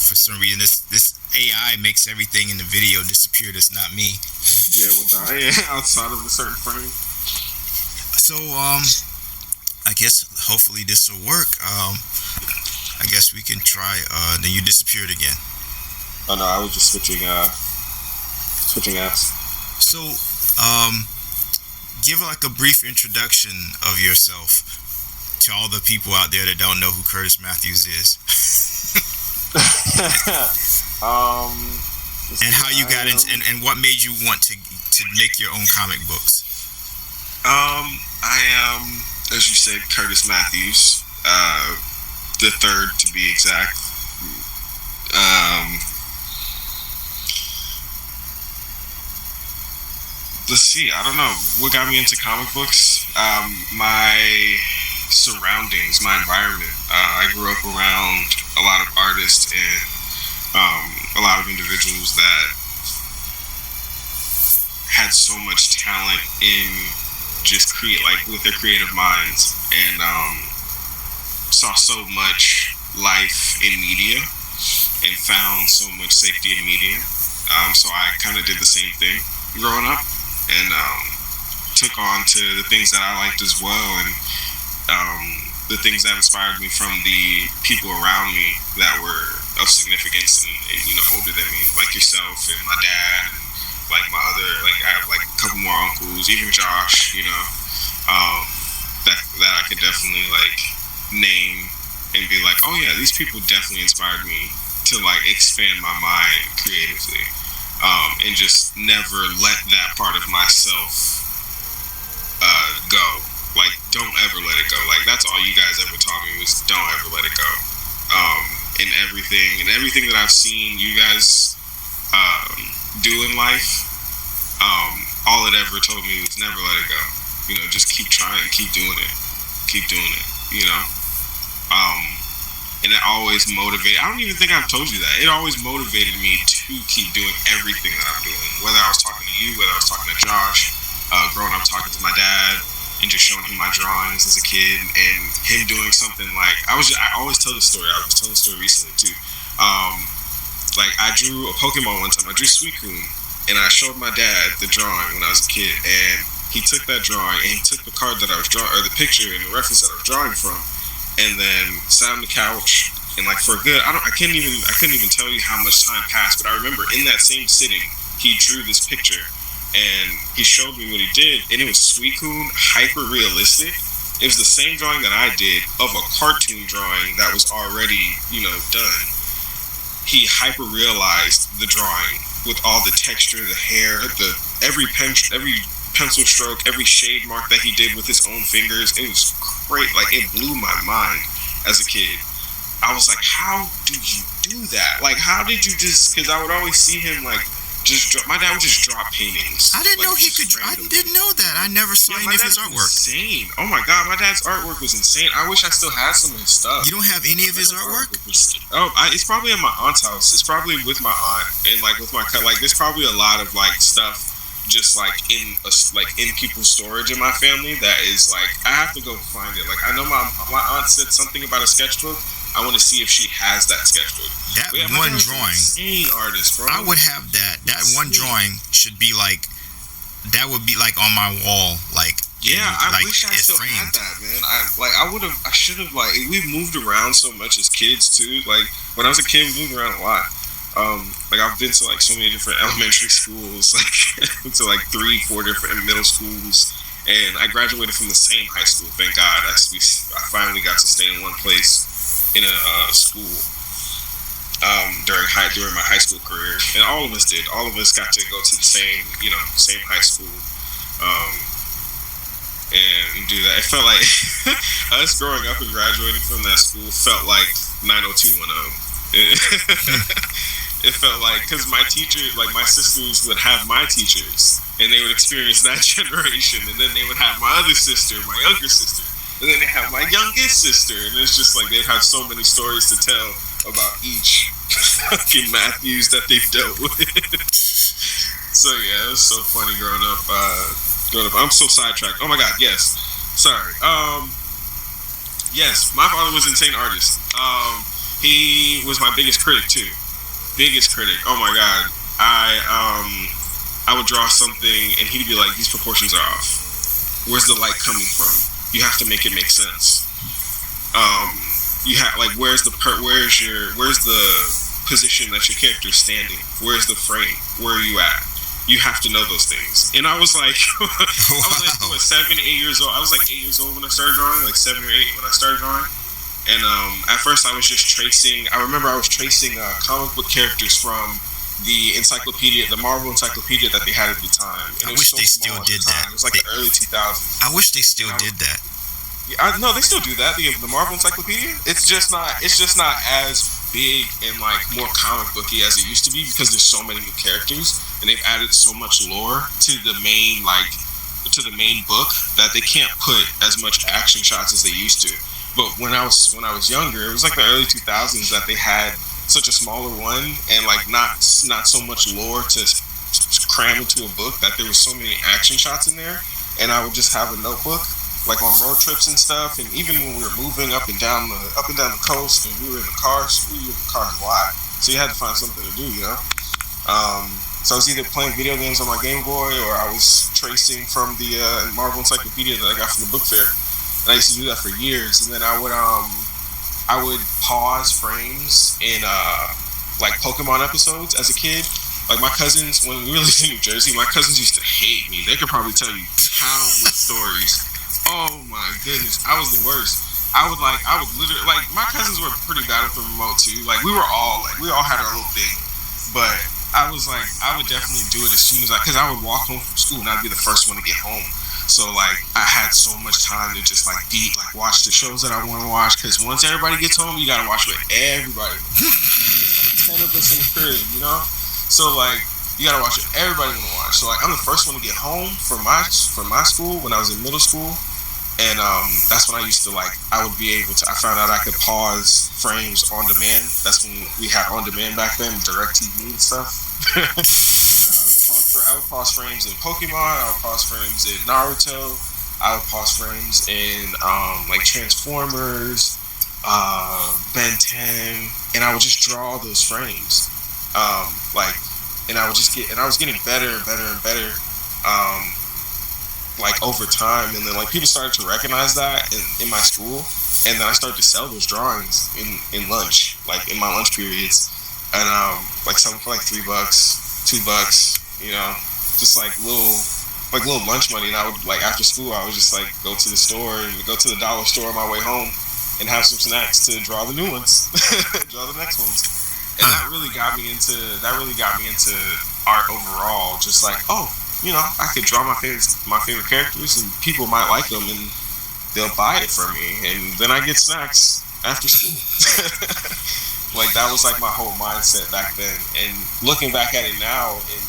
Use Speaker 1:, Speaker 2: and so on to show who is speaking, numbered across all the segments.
Speaker 1: for some reason this AI makes everything in the video disappear that's not me.
Speaker 2: Yeah, outside of a certain frame.
Speaker 1: So I guess hopefully this will work. I guess we can try. Then you disappeared again.
Speaker 2: Oh no, I was just switching apps.
Speaker 1: So give like a brief introduction of yourself to all the people out there that don't know who Curtis Matthews is. And how you got into and what made you want to make your own comic books.
Speaker 2: I am, as you said, Curtis Matthews, the third to be exact. Let's see. I don't know what got me into comic books. My surroundings, my environment. I grew up around a lot of artists and a lot of individuals that had so much talent in just with their creative minds, and saw so much life in media and found so much safety in media. So I kind of did the same thing growing up, and took on to the things that I liked as well, and the things that inspired me from the people around me that were of significance and older than me, like yourself and my dad, and like my other, like I have like a couple more uncles, even Josh, that I could definitely like name and be like, oh yeah, these people definitely inspired me to like expand my mind creatively, and just never let that part of myself go. Like, don't ever let it go. Like, that's all you guys ever taught me was don't ever let it go. And everything that I've seen you guys do in life, all it ever told me was never let it go. Just keep trying, keep doing it. And it always motivated. I don't even think I've told you that. It always motivated me to keep doing everything that I'm doing. Whether I was talking to you, whether I was talking to Josh, growing up talking to my dad, and just showing him my drawings as a kid, and him doing something like I always tell the story. I was telling the story recently too. Like I drew a Pokemon one time. I drew Suicune, and I showed my dad the drawing when I was a kid, and he took that drawing and he took the card that I was drawing, or the picture and the reference that I was drawing from, and then sat on the couch, and like for a good I couldn't even tell you how much time passed, but I remember in that same sitting he drew this picture. And he showed me what he did, and it was Suicune, hyper realistic. It was the same drawing that I did of a cartoon drawing that was already, done. He hyper realized the drawing with all the texture, the hair, every pencil stroke, every shade mark that he did with his own fingers. It was great. Like, it blew my mind as a kid. I was like, how do you do that? Like, how did you just? Because I would always see him like. My dad would just draw paintings.
Speaker 1: I didn't know he could draw. I didn't know that. I never saw any of his artwork.
Speaker 2: Insane. Oh my god, my dad's artwork was insane. I wish I still had some of his stuff.
Speaker 1: You don't have any of his artwork?
Speaker 2: It's probably at my aunt's house. It's probably with my aunt and like with my like. There's probably a lot of like stuff just like in people's storage in my family that is like I have to go find it. Like I know my aunt said something about a sketchbook. I want to see if she has that sketchbook.
Speaker 1: That one drawing,
Speaker 2: insane artist, bro.
Speaker 1: I would have that. That one drawing should be like, that would be like on my wall, like.
Speaker 2: Yeah, I wish I still had that, man. I should have like. We've moved around so much as kids too. Like when I was a kid, we moved around a lot. Like I've been to like so many different elementary schools, like to like 3-4 different middle schools, and I graduated from the same high school. Thank God, I finally got to stay in one place. In a school during my high school career, and all of us did. All of us got to go to the same high school, and do that. It felt like us growing up and graduating from that school felt like 90210. It felt like because my teacher, like my sisters, would have my teachers, and they would experience that generation, and then they would have my other sister, my younger sister. And then they have my youngest sister, and it's just like they've had so many stories to tell about each fucking Matthews that they've dealt with. So yeah, it was so funny growing up. I'm so sidetracked. Oh my god, yes. Sorry. Yes, my father was an insane artist. He was my biggest critic too. Biggest critic. Oh my god. I would draw something and he'd be like, these proportions are off. Where's the light coming from? You have to make it make sense. You have like where's the position that your character is standing? Where's the frame? Where are you at? You have to know those things. And I was like, I was like 7, 8 years old. I was like 8 years old when I started drawing, like 7 or 8 when I started drawing. And at first I was just tracing. I remember I was tracing comic book characters from the encyclopedia, the Marvel encyclopedia that they had at the time. And
Speaker 1: I wish they still did that.
Speaker 2: It was like the early 2000s.
Speaker 1: I wish they still did that.
Speaker 2: Yeah, no, they still do that. The Marvel encyclopedia. It's just not as big and like more comic booky as it used to be because there's so many new characters and they've added so much lore to the main book that they can't put as much action shots as they used to. But when I was younger, it was like the early 2000s that they had such a smaller one and like not so much lore to cram into a book that there was so many action shots in there. And I would just have a notebook like on road trips and stuff, and even when we were moving up and down the coast, and we were in the cars a lot, so you had to find something to do, you know. So I was either playing video games on my Game Boy, or I was tracing from the Marvel Encyclopedia that I got from the book fair, and I used to do that for years. And then I would pause frames in like Pokemon episodes as a kid. Like my cousins, when we lived in New Jersey, my cousins used to hate me. They could probably tell you countless stories. Oh my goodness, I was the worst. I would literally, like, my cousins were pretty bad with the remote too. Like, we all had our little thing. But I was like, I would definitely do it as soon as because I would walk home from school and I'd be the first one to get home. So, like, I had so much time to just, like, watch the shows that I want to watch. Because once everybody gets home, you got to watch with everybody. There's like 10 of us in the crib, you know? So, like, you got to watch what everybody want to watch. So, like, I'm the first one to get home from my school when I was in middle school. And that's when I used to, like, I would be able to, I found out I could pause frames on demand. That's when we had on demand back then, DirecTV and stuff. And I would pause frames in Pokemon, I would pause frames in Naruto, I would pause frames in, like, Transformers, Ben 10, and I would just draw those frames. And I was getting better and better and better. Like over time, and then like people started to recognize that in my school, and then I started to sell those drawings in lunch, like in my lunch periods, and like selling for like $3, $2, you know, just like little lunch money. And I would, like, after school, I would just like go to the store and go to the dollar store on my way home and have some snacks to draw the new ones, draw the next ones, and that really got me into art overall. Just like, oh, you know, I could draw my favorite characters, and people might like them, and they'll buy it from me, and then I get snacks after school. Like, that was like my whole mindset back then. And looking back at it now, and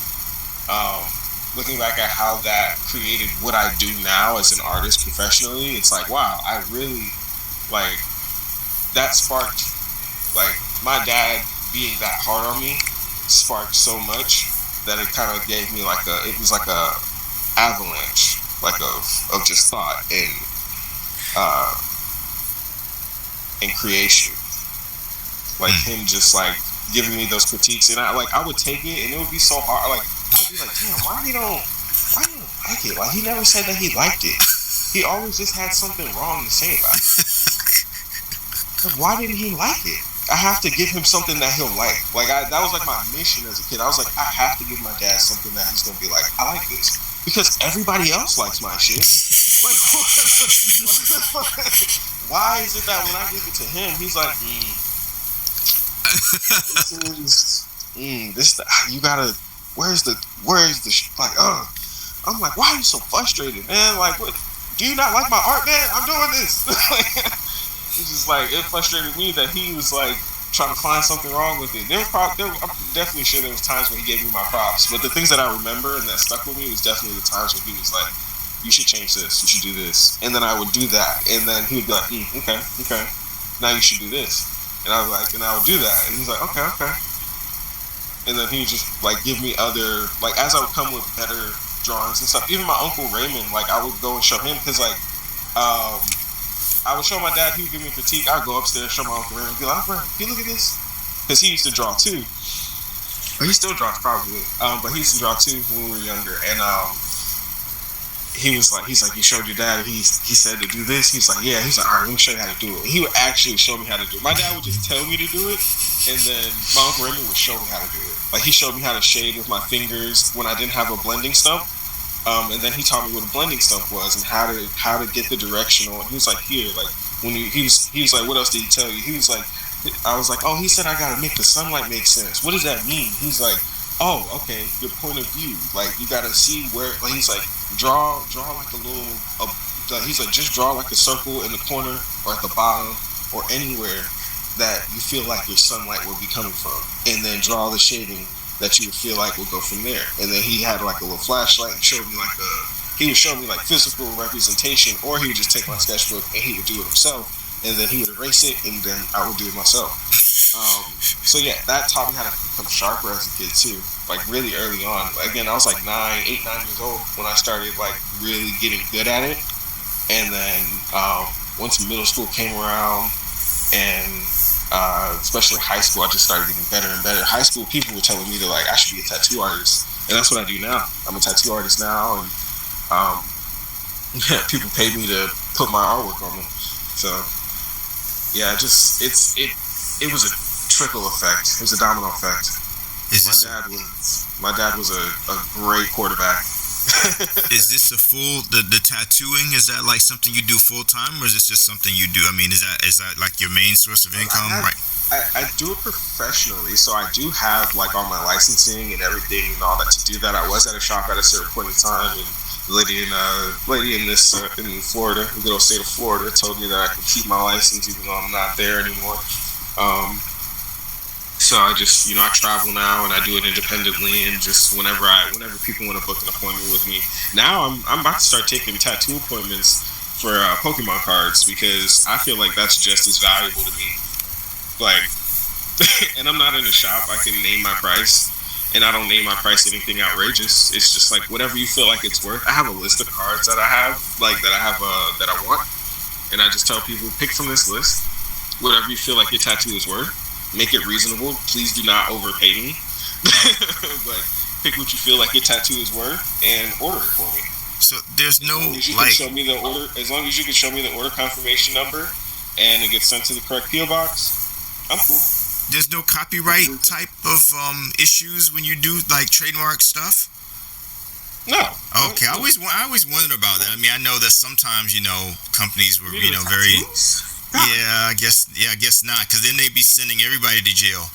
Speaker 2: looking back at how that created what I do now as an artist professionally, it's like, wow, I really, like, that sparked, like, my dad being that hard on me sparked so much that it kind of gave me like it was like a avalanche, like of just thought and creation. Like him just like giving me those critiques, and I would take it, and it would be so hard. Like, I'd be like, damn, why he don't like it? Like, he never said that he liked it. He always just had something wrong to say about it. Like, why didn't he like it? I have to give him something that he'll like. Like, that was like my mission as a kid. I was like, I have to give my dad something that he's gonna be like, I like this, because everybody else likes my shit. Like, why is it that when I give it to him, he's like, you gotta, where's the like, I'm like, why are you so frustrated, man? Like, what? Do you not like my art, man? I'm doing this. It's just like, it frustrated me that he was like trying to find something wrong with it. I'm definitely sure there was times when he gave me my props, but the things that I remember and that stuck with me was definitely the times when he was like, you should change this, you should do this, and then I would do that, and then he would be like, okay, now you should do this, and I was like, and I would do that, and he's like, okay, and then he would just like give me other, like, as I would come with better drawings and stuff. Even my uncle Raymond, like, I would go and show him, because like I would show my dad. He would give me a critique. I'd go upstairs, show my Uncle Raymond, be like, "Uncle Raymond, you look at this," because he used to draw too. He still draws probably, but he used to draw too when we were younger. And he's like, "You showed your dad. He said to do this." He's like, "Yeah." He's like, "All right, let me show you how to do it." He would actually show me how to do it. My dad would just tell me to do it, and then my Uncle Raymond would show me how to do it. Like, he showed me how to shade with my fingers when I didn't have a blending stump. And then he taught me what a blending stump was and how to get the directional. And he was like, "Here, like when he was like, what else did he tell you?" He was like, I was like, "Oh, he said I gotta make the sunlight make sense. What does that mean?" He's like, "Oh, okay, your point of view. Like, you gotta see where." Like, he's like, draw like a little. He's like, just draw like a circle in the corner or at the bottom or anywhere that you feel like your sunlight will be coming from, and then draw the shading that you would feel like will go from there. And then he had like a little flashlight and showed me he would show me like physical representation, or he would just take my sketchbook and he would do it himself, and then he would erase it, and then I would do it myself. So yeah, that taught me how to become sharper as a kid too, like really early on. Again, I was like 9 years old when I started like really getting good at it. And then once middle school came around, and especially high school, I just started getting better and better. High school people were telling me I should be a tattoo artist, and that's what I do now. I'm a tattoo artist now, and people pay me to put my artwork on them. So yeah, it was a trickle effect. It was a domino effect. My dad was a great quarterback.
Speaker 1: Is this a full the tattooing? Is that like something you do full time, or is this just something you do? I mean, is that like your main source of income?
Speaker 2: I do it professionally, so I do have like all my licensing and everything and all that to do that. I was at a shop at a certain point in time, and the lady in Florida, the good old state of Florida, told me that I could keep my license even though I'm not there anymore. So I just, I travel now and I do it independently, and just whenever people want to book an appointment with me. Now I'm about to start taking tattoo appointments for Pokemon cards, because I feel like that's just as valuable to me. Like, and I'm not in a shop. I can name my price, and I don't name my price anything outrageous. It's just like whatever you feel like it's worth. I have a list of cards that I want, and I just tell people, pick from this list whatever you feel like your tattoo is worth. Make it reasonable. Please do not overpay me. But pick what you feel like your tattoo is worth and order it for me.
Speaker 1: So there's no
Speaker 2: as long as you can show me the order confirmation number and it gets sent to the correct PO box, I'm cool.
Speaker 1: There's no copyright type of issues when you do like trademark stuff?
Speaker 2: No.
Speaker 1: Okay, I always wondered about that. I mean, I know that sometimes companies were very. Yeah, I guess not, because then they'd be sending everybody to jail.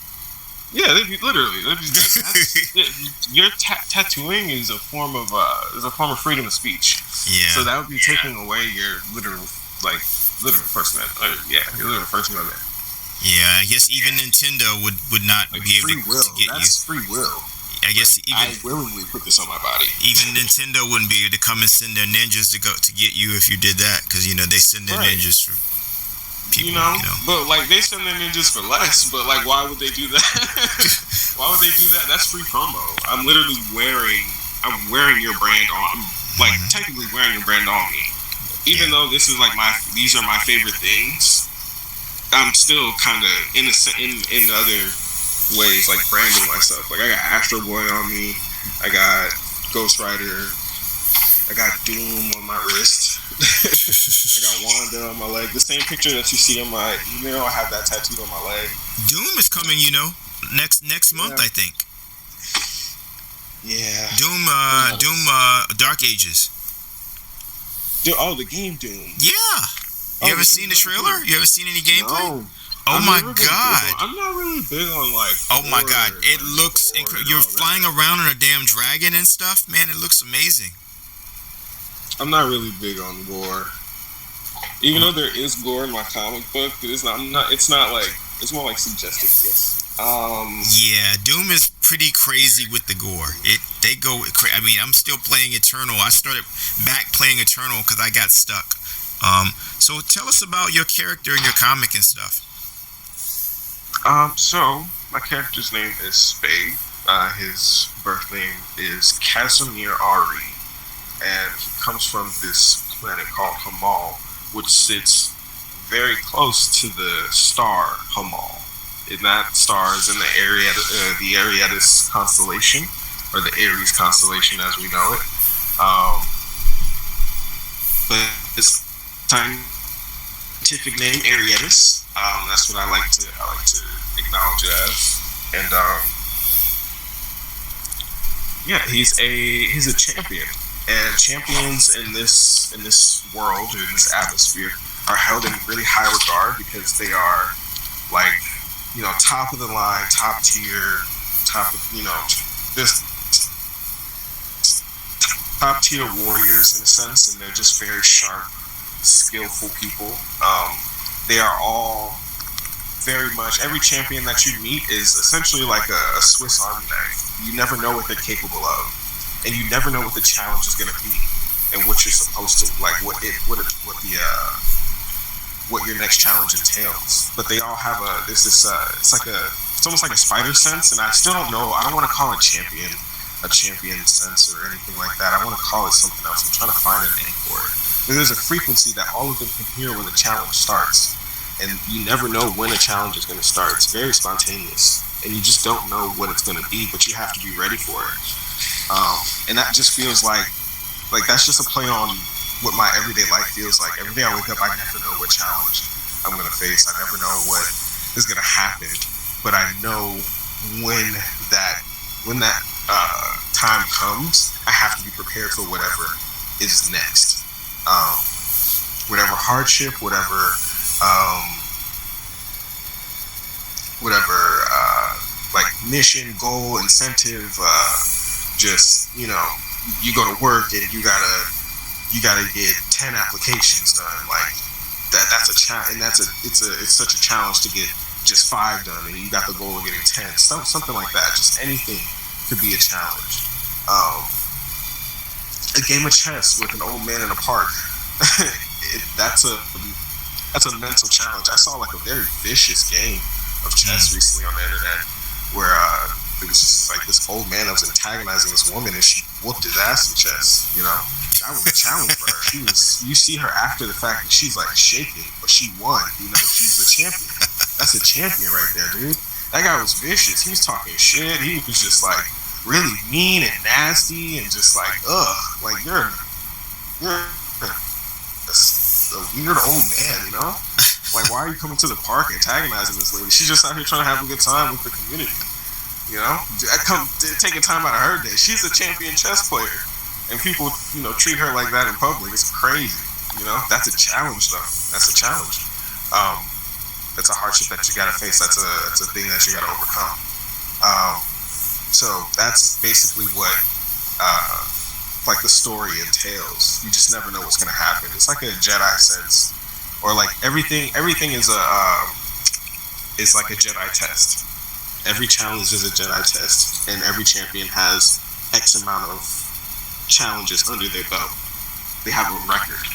Speaker 2: Yeah, literally. Your tattooing is a form of freedom of speech.
Speaker 1: Yeah.
Speaker 2: So that would be taking away your literal First Amendment. Your literal First Amendment.
Speaker 1: Yeah, I guess even Nintendo would not be able to get you.
Speaker 2: That's free will.
Speaker 1: I guess
Speaker 2: I willingly put this on my body.
Speaker 1: Even Nintendo wouldn't be able to come and send their ninjas to get you if you did that, because they send their ninjas for. People,
Speaker 2: but like they send their ninjas for less. But like, why would they do that? Why would they do that? That's free promo. I'm literally wearing your brand on. I'm technically wearing your brand on me. Even though this is like these are my favorite things, I'm still kind of in other ways like branding myself. Like I got Astro Boy on me. I got Ghost Rider. I got Doom on my wrist. I got Wanda on my leg. The same picture that you see on my email, I have that tattooed on my leg.
Speaker 1: Doom is coming, next month, I think.
Speaker 2: Yeah.
Speaker 1: Doom, Dark Ages.
Speaker 2: The game Doom.
Speaker 1: Yeah. You ever seen the trailer? You ever seen any gameplay?
Speaker 2: No.
Speaker 1: Oh my god.
Speaker 2: I'm not really big on like.
Speaker 1: Oh my god. It looks incredible. You're flying around on a damn dragon and stuff, man. It looks amazing.
Speaker 2: I'm not really big on gore, even though there is gore in my comic book. It's more like suggestive. Yes.
Speaker 1: Yeah, Doom is pretty crazy with the gore. They go. I mean, I'm still playing Eternal. I started back playing Eternal because I got stuck. So tell us about your character and your comic and stuff.
Speaker 2: So my character's name is Spade. His birth name is Casimir Ari. And he comes from this planet called Hamal, which sits very close to the star Hamal. And that star is in the Arietis constellation, or the Aries constellation as we know it. But it's scientific name Arietis. That's what I like to acknowledge it as. And he's a champion. And champions in this world, or in this atmosphere, are held in really high regard because they are like, top of the line, top tier, this top tier warriors in a sense, and they're just very sharp, skillful people. They are all very much, every champion that you meet is essentially like a Swiss Army knife. You never know what they're capable of, and you never know what the challenge is going to be, and what you're supposed to, like what your next challenge entails. But they all have it's almost like a spider sense, and I still don't know. I don't want to call it a champion sense or anything like that. I want to call it something else. I'm trying to find a name for it. But there's a frequency that all of them can hear when the challenge starts, and you never know when a challenge is going to start. It's very spontaneous, and you just don't know what it's going to be, but you have to be ready for it. And that just feels like that's just a play on what my everyday life feels like. Every day I wake up, I never know what challenge I'm going to face. I never know what is going to happen, but I know when that time comes, I have to be prepared for whatever is next. Whatever hardship, whatever like mission, goal, incentive, just, you go to work and you gotta get 10 applications done. Like that's a challenge, and it's such a challenge to get just 5 done, and you got the goal of getting 10. Something like that. Just anything could be a challenge. A game of chess with an old man in a park. That's a mental challenge. I saw like a very vicious game of chess recently on the internet where it was just like this old man that was antagonizing this woman, and she whooped his ass in chess. That was a challenge for her. You see her after the fact, and she's like shaking, but she won. She's a champion. That's a champion right there, dude. That guy was vicious. He was talking shit. He was just like really mean and nasty, and just like, like you're a weird old man, Like, why are you coming to the park antagonizing this lady? She's just out here trying to have a good time with the community, taking time out of her day. She's a champion chess player, and people, treat her like that in public. It's crazy, That's a challenge, though. That's a challenge. That's a hardship that you gotta face. That's a thing that you gotta overcome. So that's basically what like the story entails. You just never know what's gonna happen. It's like a Jedi sense, or like everything is like a Jedi test. Every challenge is a Jedi test, and every champion has X amount of challenges under their belt. They have a record.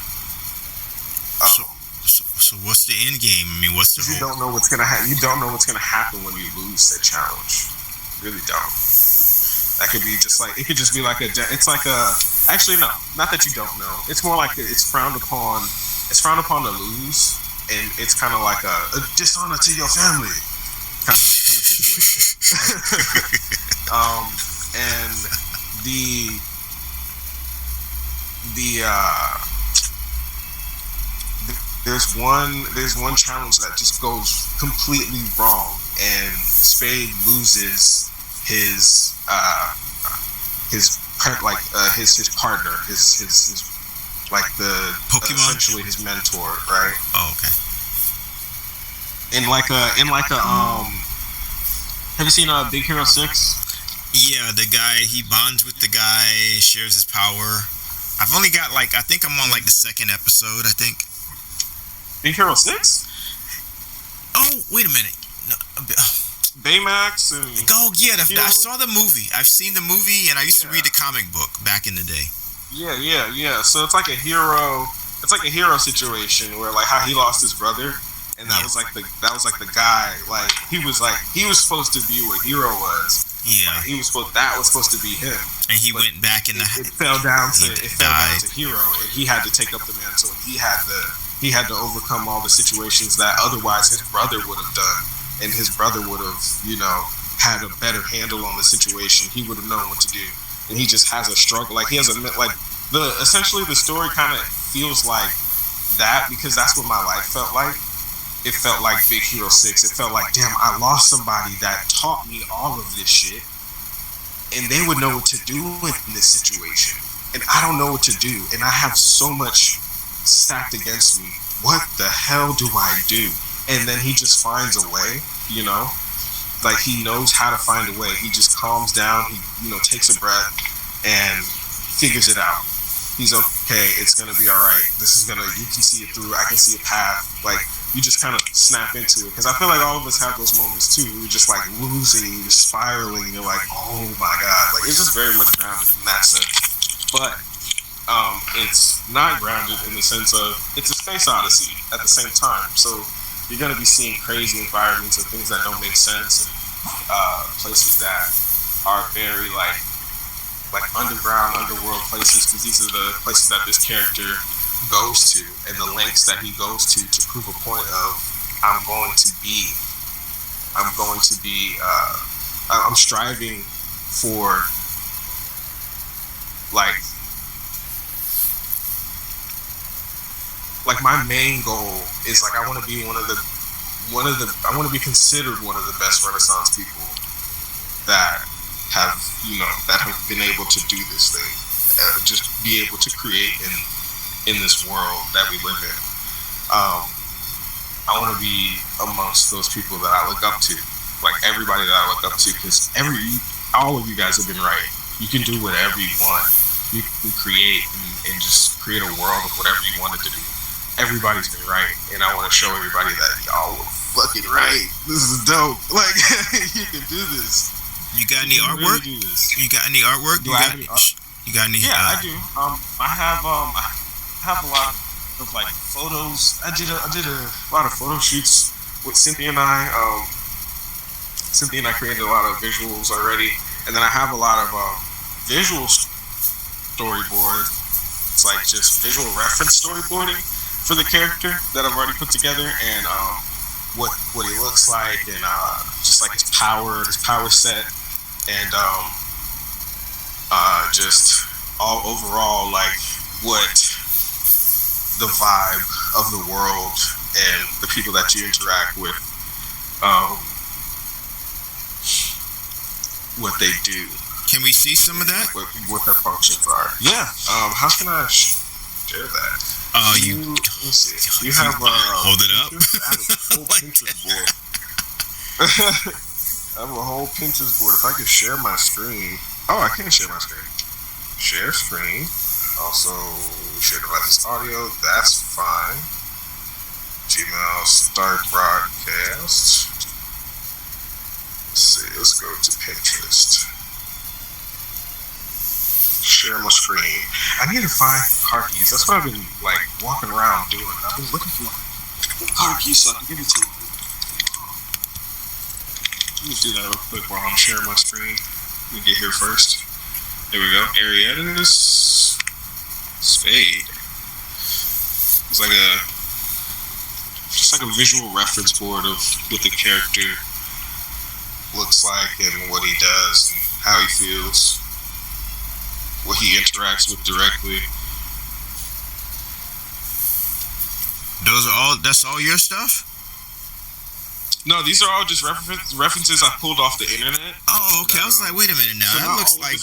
Speaker 1: So what's the end game? I mean, what's the
Speaker 2: You don't know what's gonna happen. You don't know what's gonna happen when you lose that challenge. You really don't. That could be just like, it could just be like it's like a, actually no, not that you don't know. It's more like it's frowned upon. It's frowned upon to lose, and it's kind of like a dishonor to your family kind of situation. And there's one challenge that just goes completely wrong, and Spade loses his partner, his like the
Speaker 1: Pokemon,
Speaker 2: essentially his mentor, right?
Speaker 1: Oh, okay.
Speaker 2: In like a have you seen Big Hero 6?
Speaker 1: Yeah, the guy, he bonds with the guy, shares his power. I've only got I think I'm on the second episode, I think.
Speaker 2: Big Hero 6?
Speaker 1: Oh, wait a minute. No,
Speaker 2: Baymax and...
Speaker 1: Oh, yeah, I saw the movie. I've seen the movie, and I used to read the comic book back in the day.
Speaker 2: Yeah. So it's like a hero situation where how he lost his brother, and that was like the guy, he was supposed to be what Hero was.
Speaker 1: Yeah.
Speaker 2: That was supposed to be him.
Speaker 1: And he went back in
Speaker 2: it fell down to Hero, and he had to take up the mantle, and he had the he had to overcome all the situations that otherwise his brother would have done, and his brother would have, had a better handle on the situation. He would have known what to do, and he just has a struggle. Like he has a essentially the story kind of feels like that because that's what my life felt like. It felt like Big Hero 6. It felt like, damn, I lost somebody that taught me all of this shit, and they would know what to do in this situation, and I don't know what to do, and I have so much stacked against me. What the hell do I do? And then he just finds a way, like he knows how to find a way. He just calms down, he takes a breath and figures it out. He's okay, it's gonna be alright. You can see it through, I can see a path. Like, you just kind of snap into it. Because I feel like all of us have those moments too. We're just like losing, you're spiraling, you're like, oh my god. Like, it's just very much grounded in that sense. But it's not grounded in the sense of it's a space odyssey at the same time. So you're going to be seeing crazy environments and things that don't make sense, and places that are very like underworld places, because these are the places that this character goes to and the lengths that he goes to prove a point of I'm striving for like my main goal is like I want to be I want to be considered one of the best Renaissance people that have been able to do this thing, just be able to create in this world that we live in. I want to be amongst those people that I look up to, like everybody that I look up to, because all of you guys have been right. You can do whatever you want. You can create and just create a world of whatever you wanted to do. Everybody's been right, and I want to show everybody that y'all were fucking right. This is dope. Like, you can do this.
Speaker 1: You got any artwork? Really you got any artwork?
Speaker 2: You got any? Yeah, I do. I have a lot of like photos. I did a lot of photo shoots with Cynthia and I. Cynthia and I created a lot of visuals already, and then I have a lot of visual storyboard. It's like just visual reference storyboarding for the character that I've already put together, and what he looks like, and just like his power set, and just all overall like what the vibe of the world and the people that you interact with, what they do.
Speaker 1: Can we see some of that?
Speaker 2: What their functions are. Yeah. How can I share that? Let me see. You have
Speaker 1: hold it up.
Speaker 2: I have a whole Pinterest board. I have a whole Pinterest board. If I could share my screen. Oh, I can share my screen. Share screen. Also, share devices audio. That's fine. Gmail, start broadcast. Let's see. Let's go to Pinterest. Share my screen. I need to find car keys. That's what I've been like walking around doing. I've been looking for car keys so I can give it to you. Let me do that real quick while I'm sharing my screen. Let me get here first. There we go. Ariada's Spade. It's like a visual reference board of what the character looks like and what he does and how he feels, what he interacts with directly.
Speaker 1: That's all your stuff?
Speaker 2: No, these are all just references I pulled off the internet.
Speaker 1: Oh, okay. I was like, wait a minute now.
Speaker 2: So
Speaker 1: that looks like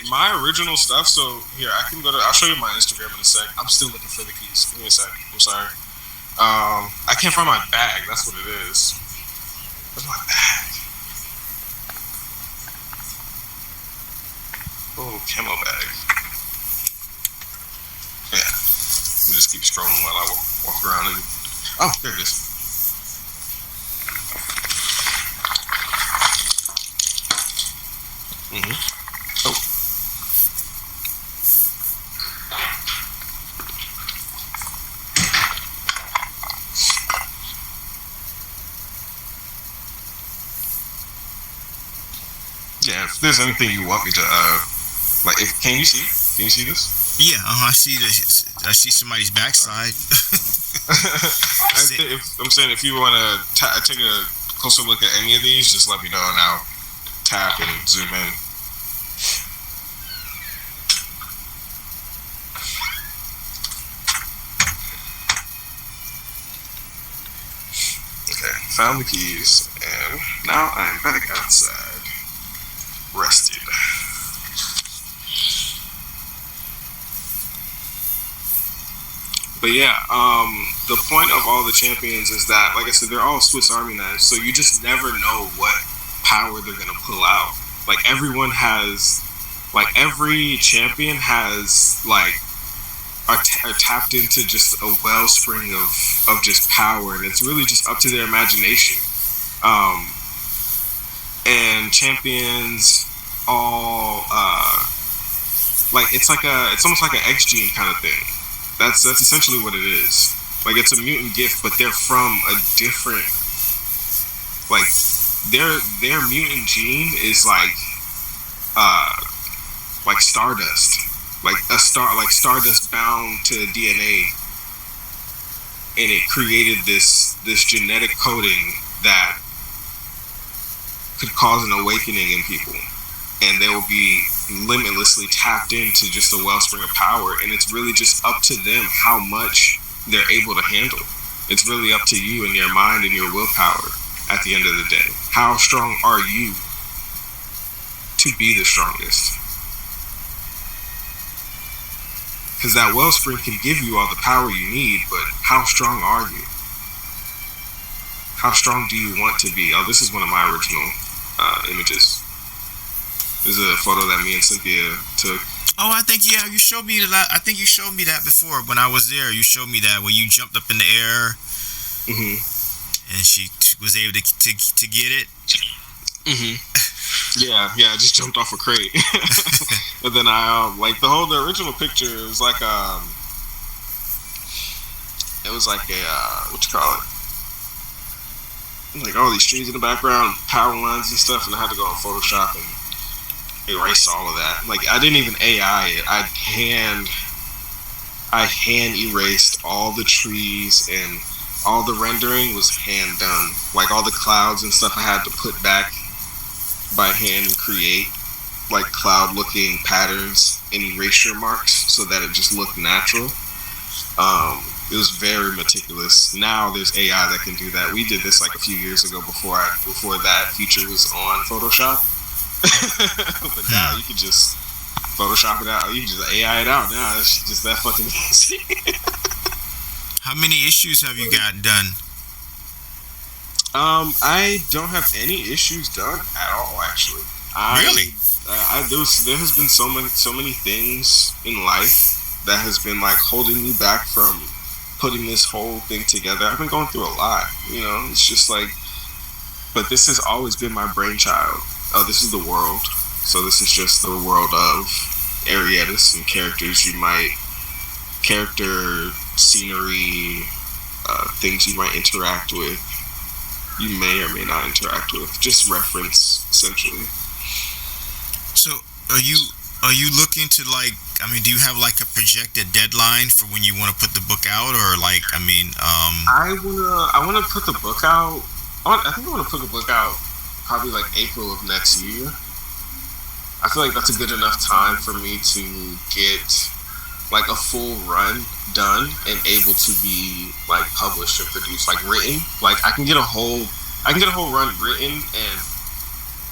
Speaker 2: my original stuff. So here, I'll show you my Instagram in a sec. I'm still looking for the keys. Give me a sec. I'm sorry. I can't find my bag. That's what it is. Where's my bag? Oh, camo bag. Yeah. Let me just keep scrolling while I walk around and... Oh, there it is. Oh. Yeah, if there's anything you want me to, can you see? Can you see this?
Speaker 1: Yeah, I see this. I see somebody's backside.
Speaker 2: I'm saying if you want to take a closer look at any of these, just let me know and I'll tap and zoom in. Okay, found the keys, and now I'm back outside, rested. But yeah, the point of all the champions is that, like I said, they're all Swiss Army knives, so you just never know what power they're gonna pull out. Like everyone has, like every champion has, like are tapped into just a wellspring of just power, and it's really just up to their imagination. And champions all like it's almost like an X gene kind of thing. That's essentially what it is. Like it's a mutant gift, but they're from a different, like their mutant gene is like stardust, like stardust bound to DNA, and it created this genetic coding that could cause an awakening in people, and they will be limitlessly tapped into just a wellspring of power, and it's really just up to them how much they're able to handle. It's really up to you and your mind and your willpower at the end of the day. How strong are you to be the strongest? Because that wellspring can give you all the power you need, but how strong are you? How strong do you want to be? Oh, this is one of my original images. This is a photo that me and Cynthia took.
Speaker 1: Oh, I think you showed me that. I think you showed me that before when I was there. You showed me that where you jumped up in the air, and she was able to get it.
Speaker 2: Yeah, I just jumped off a crate. But then I like the original picture. It was like a what you call it? Like all these trees in the background, power lines and stuff, and I had to go on Photoshop and erase all of that. Like I didn't even AI it. I hand erased all the trees, and all the rendering was hand done. Like all the clouds and stuff I had to put back by hand and create like cloud looking patterns and erasure marks so that it just looked natural. It was very meticulous. Now there's AI that can do that. We did this like a few years ago before that feature was on Photoshop. But now you can just Photoshop it out. You can just AI it out now. It's just that fucking easy.
Speaker 1: How many issues have you got done?
Speaker 2: I don't have any issues done at all, actually.
Speaker 1: Really?
Speaker 2: There has been so many things in life that has been like holding me back from putting this whole thing together. I've been going through a lot, you know. It's just like, but this has always been my brainchild. Oh, this is the world. So this is just the world of Arietis and character, scenery, things you might interact with. You may or may not interact with. Just reference, essentially.
Speaker 1: So, are you looking to like? I mean, do you have like a projected deadline for when you want to put the book out, or like? I mean,
Speaker 2: I wanna put the book out. I think I want to put the book out probably like April of next year. I feel like that's a good enough time for me to get like a full run done and able to be like published and produced, like written. Like I can get a whole run written and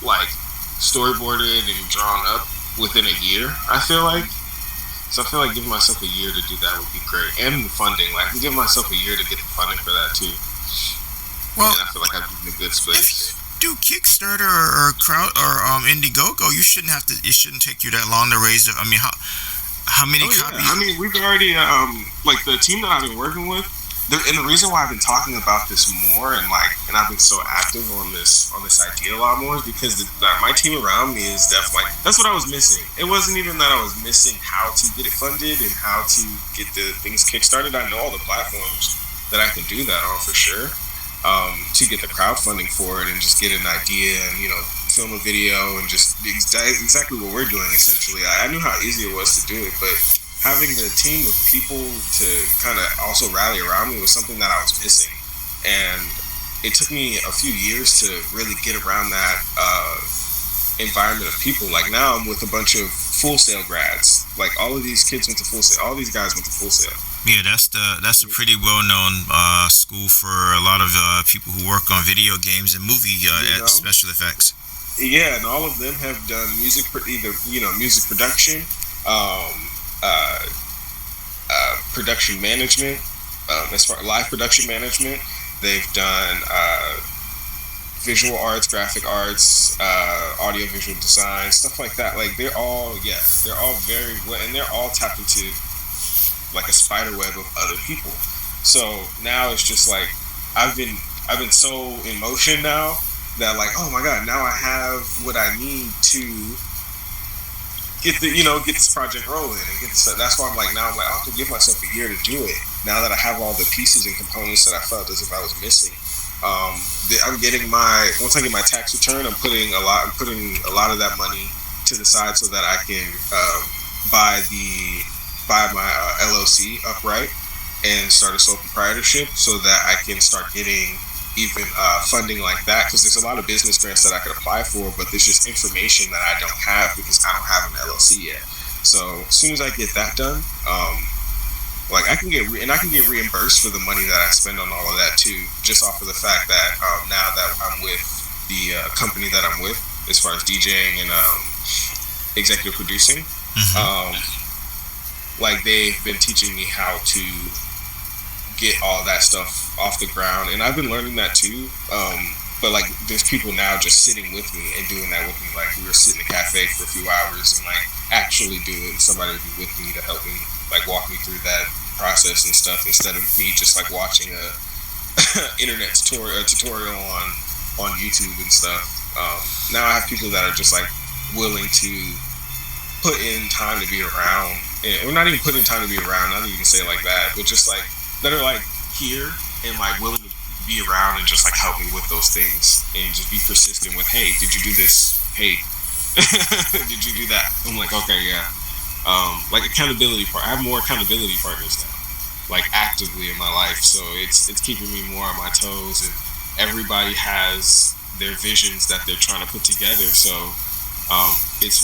Speaker 2: like storyboarded and drawn up within a year. I feel like giving myself a year to do that would be great, and the funding. Like I can give myself a year to get the funding for that too. Well, and I feel like I'd be in a good space.
Speaker 1: Do Kickstarter or crowd or Indiegogo, you shouldn't have to. It shouldn't take you that long to raise it. I mean, how many copies?
Speaker 2: Yeah. I mean, we've already like the team that I've been working with. And the reason why I've been talking about this more and I've been so active on this idea a lot more is because my team around me is definitely that's what I was missing. It wasn't even that I was missing how to get it funded and how to get the things kickstarted. I know all the platforms that I can do that on for sure. To get the crowdfunding for it and just get an idea and film a video and just exactly what we're doing essentially. I knew how easy it was to do it, but having the team of people to kind of also rally around me was something that I was missing, and it took me a few years to really get around that environment of people. Like now I'm with a bunch of Full Sail grads. Like all of these kids went to Full Sail. All these guys went to Full Sail.
Speaker 1: Yeah, that's a pretty well known school for a lot of people who work on video games and movie special effects.
Speaker 2: Yeah, and all of them have done music, either music production, production management, as far live production management. They've done visual arts, graphic arts, audio visual design, stuff like that. Like they're all very well, and they're all tapped into like a spider web of other people. So now it's just like I've been so in motion now that like, oh my god, now I have what I need to get this project rolling and get this. That's why I'm like now I'm like I have to give myself a year to do it. Now that I have all the pieces and components that I felt as if I was missing. I'm getting once I get my tax return, I'm putting a lot of that money to the side so that I can buy my LLC upright and start a sole proprietorship so that I can start getting even funding like that, because there's a lot of business grants that I could apply for, but there's just information that I don't have because I don't have an LLC yet. So as soon as I get that done, like I can get reimbursed for the money that I spend on all of that too, just off of the fact that now that I'm with the company that I'm with, as far as DJing and executive producing, like they've been teaching me how to get all that stuff off the ground, and I've been learning that too. But like there's people now just sitting with me and doing that with me. Like we were sitting in a cafe for a few hours and like actually doing somebody to be with me to help me like walk me through that process and stuff, instead of me just like watching a internet tutorial on YouTube and stuff. Now I have people that are just like willing to put in time to be around, or not even put in time to be around, not even say it like that, but just like that are like here and like willing to be around and just like help me with those things and just be persistent with, hey, did you do this? Hey, did you do that? I'm like, okay, yeah. Like accountability part. I have more accountability partners now, like actively in my life. So it's keeping me more on my toes, and everybody has their visions that they're trying to put together. So it's